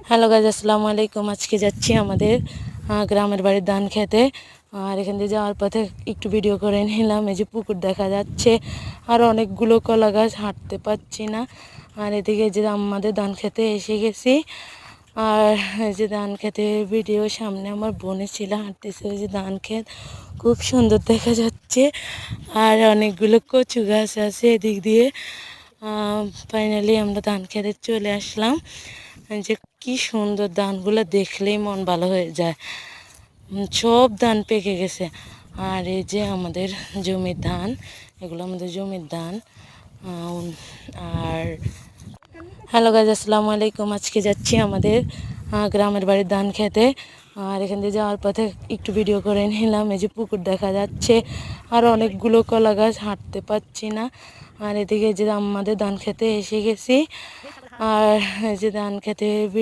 Hello guys, আসসালামু আলাইকুম। আজকে যাচ্ছি আমাদের গ্রামের বাড়ির ধান খেতে। আর এখান দিয়ে যাওয়ার পথে একটু ভিডিও করে নিলাম। এই যে পুকুর দেখা যাচ্ছে, আর অনেকগুলো কলা গাছ, হাঁটতে পারছি না। আর এদিকে যে আমাদের ধান খেতে এসে গেছি। আর এই যে ধান খেতে ভিডিও সামনে আমার বোনের ছিল হাঁটতেছে। ওই যে ধান ক্ষেত খুব সুন্দর দেখা যাচ্ছে। আর অনেকগুলো কচু গাছ আছে এদিক দিয়ে। ফাইনালি আমরা ধান খেতে চলে আসলাম। যে কি সুন্দর, ধানগুলো দেখলেই মন ভালো হয়ে যায়। সব ধান পেকে গেছে। আর এই যে আমাদের জমির ধান, এগুলো আমাদের জমির ধান। আর হ্যালো গাইজ, আসসালামু আলাইকুম। আজকে যাচ্ছি আমাদের গ্রামের বাড়ির ধান খেতে। আর এখান দিয়ে যাওয়ার পথে একটু ভিডিও করে নিলাম। এই যে পুকুর দেখা যাচ্ছে, আর অনেকগুলো কলা গাছ, হাঁটতে পারছি না। আর এদিকে যে আমাদের ধান খেতে এসে গেছি। আর এই যে ধান খেতে